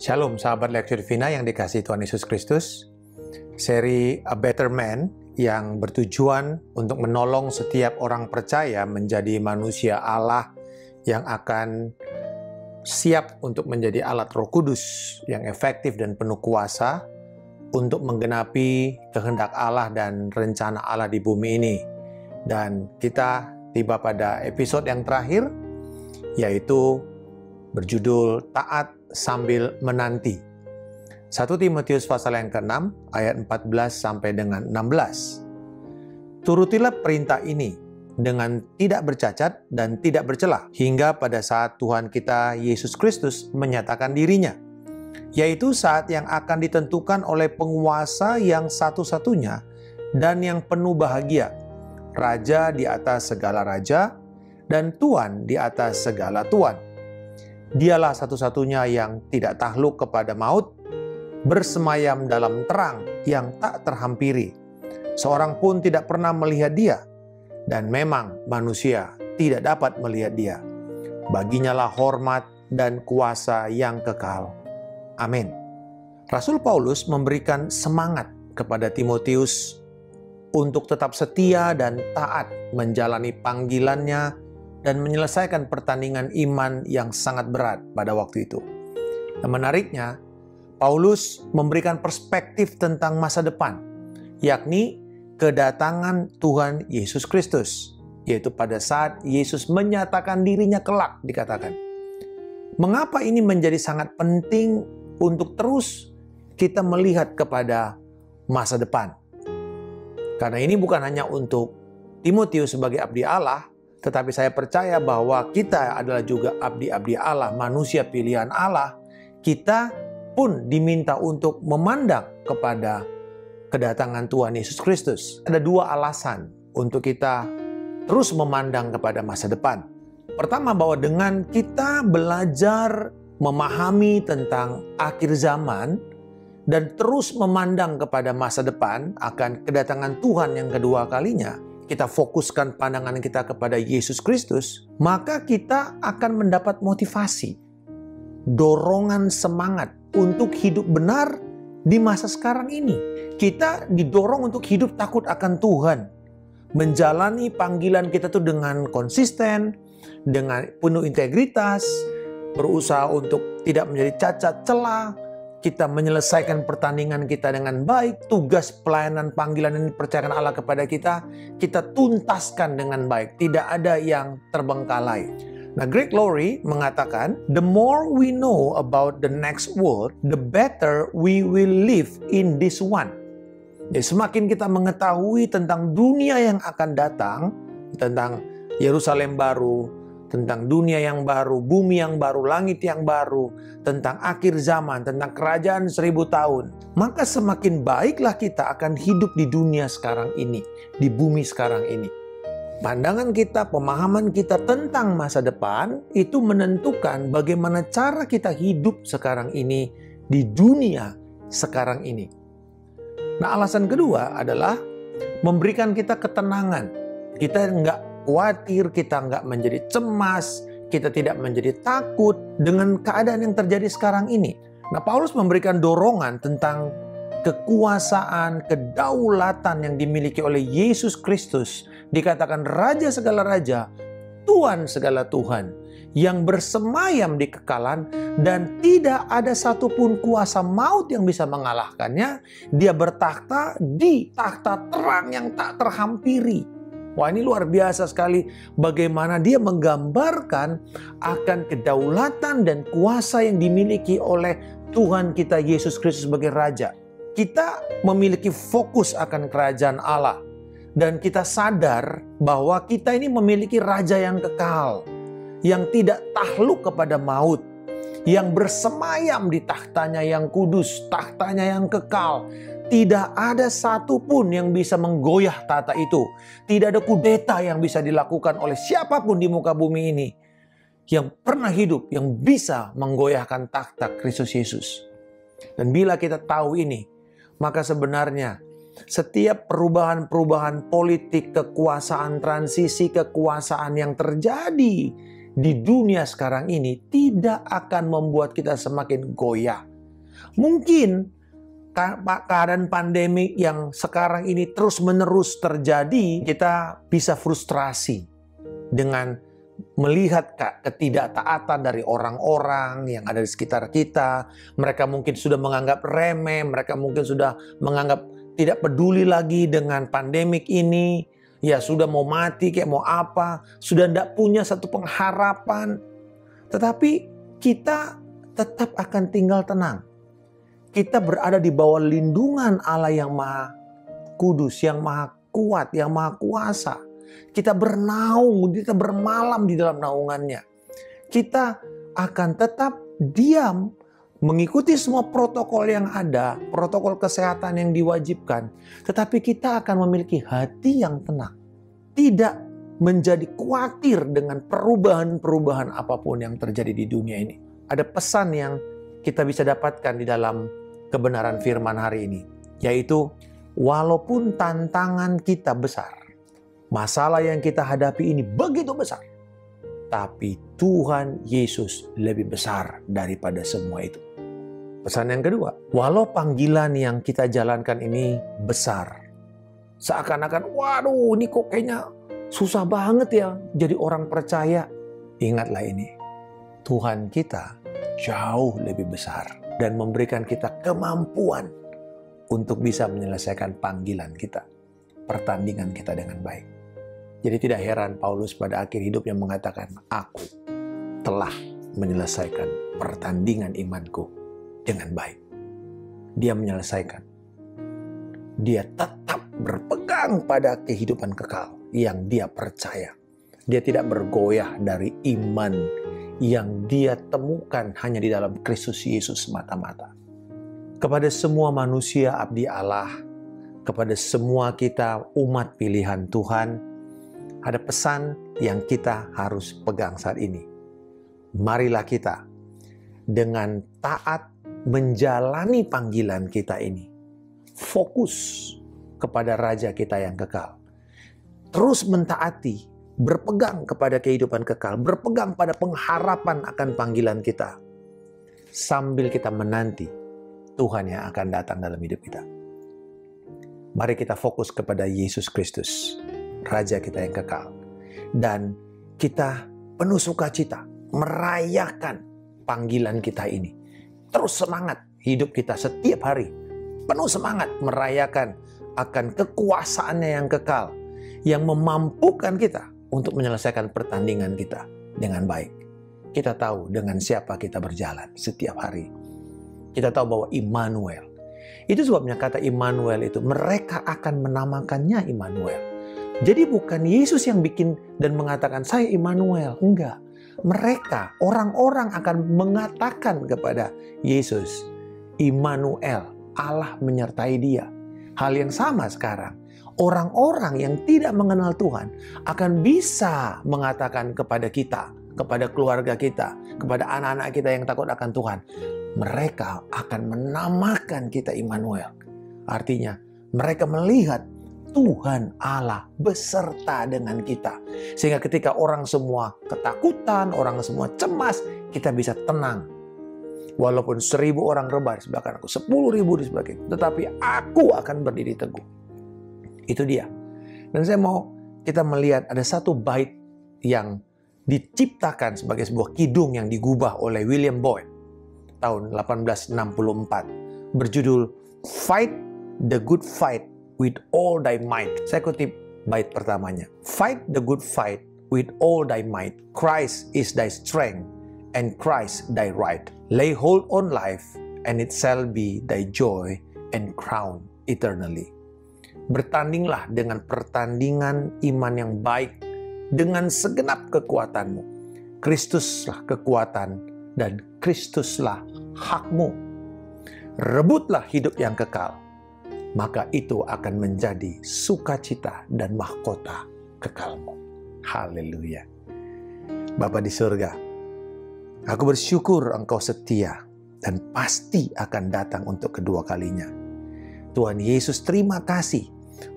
Shalom sahabat Lecture Divina yang dikasihi Tuhan Yesus Kristus. Seri A Better Man yang bertujuan untuk menolong setiap orang percaya menjadi manusia Allah yang akan siap untuk menjadi alat Roh Kudus yang efektif dan penuh kuasa untuk menggenapi kehendak Allah dan rencana Allah di bumi ini. Dan kita tiba pada episode yang terakhir, yaitu berjudul Taat Sambil Menanti. 1 Timotius pasal yang ke-6 ayat 14 sampai dengan 16. Turutilah perintah ini dengan tidak bercacat dan tidak bercela hingga pada saat Tuhan kita Yesus Kristus menyatakan dirinya, yaitu saat yang akan ditentukan oleh penguasa yang satu-satunya dan yang penuh bahagia, Raja di atas segala raja dan Tuan di atas segala tuan. Dialah satu-satunya yang tidak takluk kepada maut, bersemayam dalam terang yang tak terhampiri. Seorang pun tidak pernah melihat dia, dan memang manusia tidak dapat melihat dia. Baginya lah hormat dan kuasa yang kekal. Amin. Rasul Paulus memberikan semangat kepada Timotius untuk tetap setia dan taat menjalani panggilannya dan menyelesaikan pertandingan iman yang sangat berat pada waktu itu. Dan menariknya, Paulus memberikan perspektif tentang masa depan, yakni kedatangan Tuhan Yesus Kristus, yaitu pada saat Yesus menyatakan dirinya kelak, dikatakan. Mengapa ini menjadi sangat penting untuk terus kita melihat kepada masa depan? Karena ini bukan hanya untuk Timotius sebagai abdi Allah, tetapi saya percaya bahwa kita adalah juga abdi-abdi Allah, manusia pilihan Allah. Kita pun diminta untuk memandang kepada kedatangan Tuhan Yesus Kristus. Ada dua alasan untuk kita terus memandang kepada masa depan. Pertama, bahwa dengan kita belajar memahami tentang akhir zaman dan terus memandang kepada masa depan akan kedatangan Tuhan yang kedua kalinya, kita fokuskan pandangan kita kepada Yesus Kristus, maka kita akan mendapat motivasi, dorongan semangat untuk hidup benar di masa sekarang ini. Kita didorong untuk hidup takut akan Tuhan, menjalani panggilan kita tuh dengan konsisten, dengan penuh integritas, berusaha untuk tidak menjadi cacat celah. Kita menyelesaikan pertandingan kita dengan baik, tugas pelayanan panggilan yang dipercayakan Allah kepada kita tuntaskan dengan baik, tidak ada yang terbengkalai. Nah, Greg Laurie mengatakan, the more we know about the next world, the better we will live in this one. Jadi semakin kita mengetahui tentang dunia yang akan datang, tentang Yerusalem baru, tentang dunia yang baru, bumi yang baru, langit yang baru, tentang akhir zaman, tentang kerajaan 1000 tahun. Maka semakin baiklah kita akan hidup di dunia sekarang ini, di bumi sekarang ini. Pandangan kita, pemahaman kita tentang masa depan itu menentukan bagaimana cara kita hidup sekarang ini, di dunia sekarang ini. Nah, alasan kedua adalah memberikan kita ketenangan. Kita nggak khawatir, kita nggak menjadi cemas, kita tidak menjadi takut dengan keadaan yang terjadi sekarang ini. Nah, Paulus memberikan dorongan tentang kekuasaan, kedaulatan yang dimiliki oleh Yesus Kristus. Dikatakan Raja segala raja, Tuhan segala Tuhan, yang bersemayam di kekalan dan tidak ada satupun kuasa maut yang bisa mengalahkannya. Dia bertakhta di takhta terang yang tak terhampiri. Wah, ini luar biasa sekali bagaimana dia menggambarkan akan kedaulatan dan kuasa yang dimiliki oleh Tuhan kita Yesus Kristus sebagai Raja. Kita memiliki fokus akan kerajaan Allah. Dan kita sadar bahwa kita ini memiliki Raja yang kekal, yang tidak takluk kepada maut, yang bersemayam di takhtanya yang kudus, takhtanya yang kekal. Tidak ada satupun yang bisa menggoyah tahta itu. Tidak ada kudeta yang bisa dilakukan oleh siapapun di muka bumi ini yang pernah hidup, yang bisa menggoyahkan takhta Kristus Yesus. Dan bila kita tahu ini, maka sebenarnya setiap perubahan-perubahan politik, kekuasaan, transisi kekuasaan yang terjadi di dunia sekarang ini tidak akan membuat kita semakin goyah. Mungkin keadaan pandemi yang sekarang ini terus-menerus terjadi, kita bisa frustrasi dengan melihat ketidaktaatan dari orang-orang yang ada di sekitar kita. Mereka mungkin sudah menganggap remeh, mereka mungkin sudah menganggap tidak peduli lagi dengan pandemik ini. Ya sudah mau mati kayak mau apa, sudah tidak punya satu pengharapan. Tetapi kita tetap akan tinggal tenang. Kita berada di bawah lindungan Allah yang Maha Kudus, yang Maha Kuat, yang Maha Kuasa. Kita bernaung, kita bermalam di dalam naungannya. Kita akan tetap diam, mengikuti semua protokol yang ada, protokol kesehatan yang diwajibkan. Tetapi kita akan memiliki hati yang tenang. Tidak menjadi khawatir dengan perubahan-perubahan apapun yang terjadi di dunia ini. Ada pesan yang kita bisa dapatkan di dalam kebenaran firman hari ini, yaitu walaupun tantangan kita besar, masalah yang kita hadapi ini begitu besar, tapi Tuhan Yesus lebih besar daripada semua itu. Pesan yang kedua, walau panggilan yang kita jalankan ini besar, seakan-akan waduh ini kok kayaknya susah banget ya jadi orang percaya. Ingatlah ini, Tuhan kita jauh lebih besar dan memberikan kita kemampuan untuk bisa menyelesaikan panggilan kita, pertandingan kita dengan baik. Jadi tidak heran Paulus pada akhir hidupnya mengatakan, aku telah menyelesaikan pertandingan imanku dengan baik. Dia menyelesaikan. Dia tetap berpegang pada kehidupan kekal yang dia percaya. Dia tidak bergoyah dari iman yang dia temukan hanya di dalam Kristus Yesus semata-mata. Kepada semua manusia abdi Allah, kepada semua kita umat pilihan Tuhan, ada pesan yang kita harus pegang saat ini. Marilah kita dengan taat menjalani panggilan kita ini. Fokus kepada Raja kita yang kekal. Terus mentaati, berpegang kepada kehidupan kekal, berpegang pada pengharapan akan panggilan kita. Sambil kita menanti Tuhan yang akan datang dalam hidup kita. Mari kita fokus kepada Yesus Kristus, Raja kita yang kekal. Dan kita penuh sukacita merayakan panggilan kita ini. Terus semangat hidup kita setiap hari. Penuh semangat merayakan akan kekuasaannya yang kekal, yang memampukan kita untuk menyelesaikan pertandingan kita dengan baik. Kita tahu dengan siapa kita berjalan setiap hari. Kita tahu bahwa Immanuel. Itu sebabnya kata Immanuel itu, mereka akan menamakannya Immanuel. Jadi bukan Yesus yang bikin dan mengatakan, saya Immanuel. Enggak. Mereka, orang-orang akan mengatakan kepada Yesus, Immanuel, Allah menyertai dia. Hal yang sama sekarang. Orang-orang yang tidak mengenal Tuhan akan bisa mengatakan kepada kita, kepada keluarga kita, kepada anak-anak kita yang takut akan Tuhan. Mereka akan menamakan kita Immanuel. Artinya mereka melihat Tuhan Allah beserta dengan kita. Sehingga ketika orang semua ketakutan, orang semua cemas, kita bisa tenang. Walaupun 1.000 orang rebah di sebelah kananku, 10.000 di sebelah kiri, tetapi aku akan berdiri teguh. Itu dia. Dan saya mau kita melihat ada satu bait yang diciptakan sebagai sebuah kidung yang digubah oleh William Boyd tahun 1864 berjudul Fight the Good Fight with All Thy Might. Saya kutip bait pertamanya. Fight the good fight with all thy might. Christ is thy strength and Christ thy right. Lay hold on life and it shall be thy joy and crown eternally. Bertandinglah dengan pertandingan iman yang baik dengan segenap kekuatanmu. Kristuslah kekuatan dan Kristuslah hakmu. Rebutlah hidup yang kekal, maka itu akan menjadi sukacita dan mahkota kekalmu. Haleluya. Bapa di surga, aku bersyukur Engkau setia dan pasti akan datang untuk kedua kalinya. Tuhan Yesus, terima kasih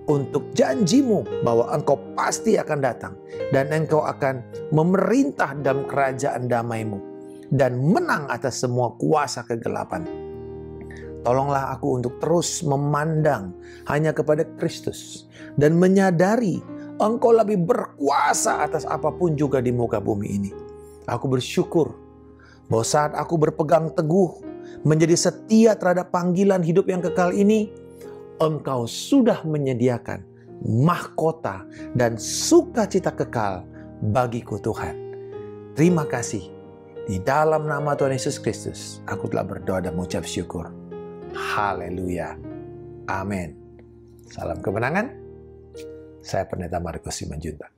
untuk janjimu bahwa Engkau pasti akan datang dan Engkau akan memerintah dalam kerajaan damai-Mu dan menang atas semua kuasa kegelapan. Tolonglah aku untuk terus memandang hanya kepada Kristus dan menyadari Engkau lebih berkuasa atas apapun juga di muka bumi ini. Aku bersyukur bahwa saat aku berpegang teguh menjadi setia terhadap panggilan hidup yang kekal ini, Engkau sudah menyediakan mahkota dan sukacita kekal bagiku Tuhan. Terima kasih. Di dalam nama Tuhan Yesus Kristus, aku telah berdoa dan mengucap syukur. Haleluya. Amin. Salam kemenangan. Saya Pendeta Markus Simanjuntak.